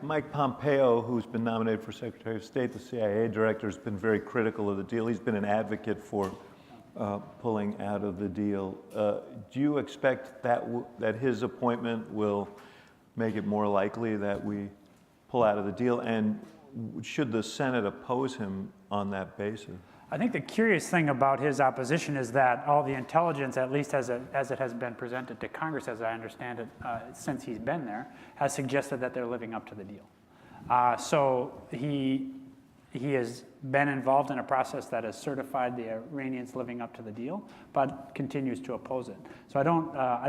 Mike Pompeo, who's been nominated for Secretary of State, the CIA director, has been very critical of the deal. He's been an advocate for pulling out of the deal. Do you expect that his appointment will make it more likely that we pull out of the deal? And should the Senate oppose him on that basis? I think the curious thing about his opposition is that all the intelligence, at least as it has been presented to Congress, as I understand it, since he's been there, has suggested that they're living up to the deal. So he has been involved in a process that has certified the Iranians living up to the deal, but continues to oppose it. So I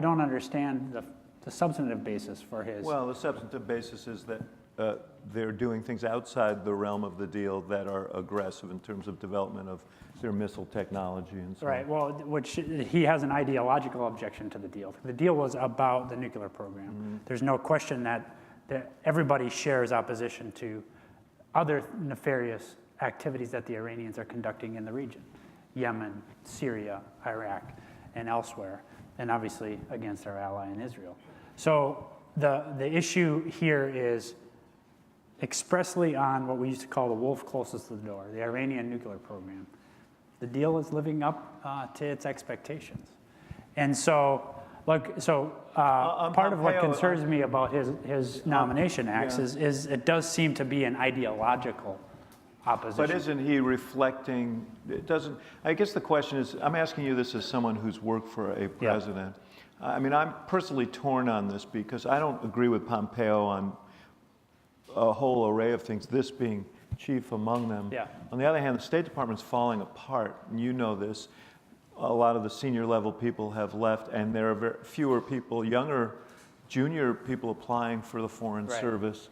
don't understand the substantive basis for his. Well, the substantive basis is that they're doing things outside the realm of the deal that are aggressive in terms of development of their missile technology and so on. Right, well, which he has an ideological objection to the deal. The deal was about the nuclear program. Mm-hmm. There's no question that everybody shares opposition to other nefarious activities that the Iranians are conducting in the region. Yemen, Syria, Iraq, and elsewhere, and obviously against our ally in Israel. So the issue here is expressly on what we used to call the wolf closest to the door, the Iranian nuclear program. The deal is living up to its expectations. And so, part of what concerns me about his nomination, Axe, is it does seem to be an ideological opposition. But isn't he reflecting, it doesn't, I guess the question is, I'm asking you this as someone who's worked for a president. Yeah. I mean, I'm personally torn on this because I don't agree with Pompeo on a whole array of things, this being chief among them. Yeah. On the other hand, the State Department's falling apart, and you know this. A lot of the senior level people have left, and there are fewer people, younger, junior people applying for the Foreign Service.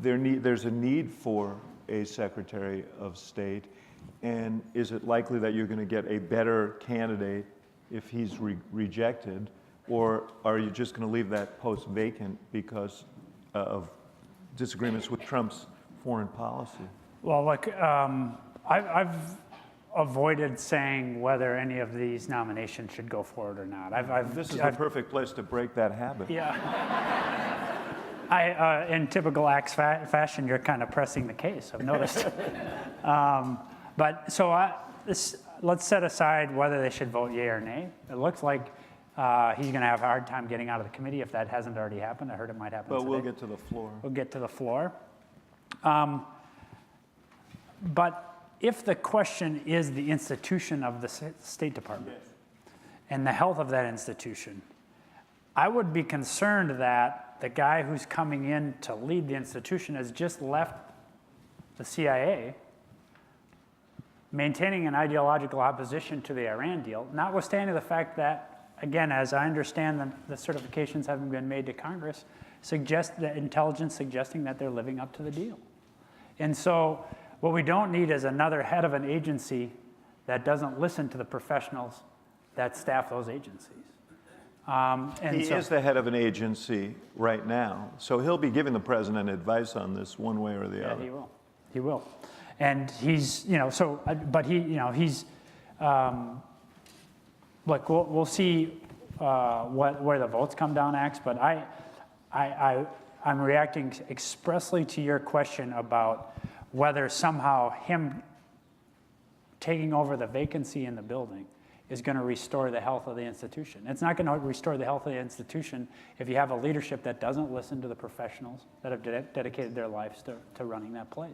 There's a need for a Secretary of State, and is it likely that you're going to get a better candidate if he's rejected, or are you just going to leave that post vacant because of disagreements with Trump's foreign policy? Well, look, I've avoided saying whether any of these nominations should go forward or not. This is the perfect place to break that habit. Yeah. In typical Axe fashion, you're kind of pressing the case, I've noticed. Let's set aside whether they should vote yea or nay. It looks like he's going to have a hard time getting out of the committee if that hasn't already happened. I heard it might happen today. But we'll get to the floor. We'll get to the floor. But if the question is the institution of the State Department and the health of that institution, I would be concerned that the guy who's coming in to lead the institution has just left the CIA, maintaining an ideological opposition to the Iran deal, notwithstanding the fact that, again, as I understand the certifications having been made to Congress, suggest the intelligence suggesting that they're living up to the deal. And so what we don't need is another head of an agency that doesn't listen to the professionals that staff those agencies. He is the head of an agency right now, so he'll be giving the president advice on this one way or the other. Yeah, he will. He will. And he's, look, we'll see where the votes come down, Axe, but I'm reacting expressly to your question about whether somehow him taking over the vacancy in the building is going to restore the health of the institution. It's not going to restore the health of the institution if you have a leadership that doesn't listen to the professionals that have dedicated their lives to running that place.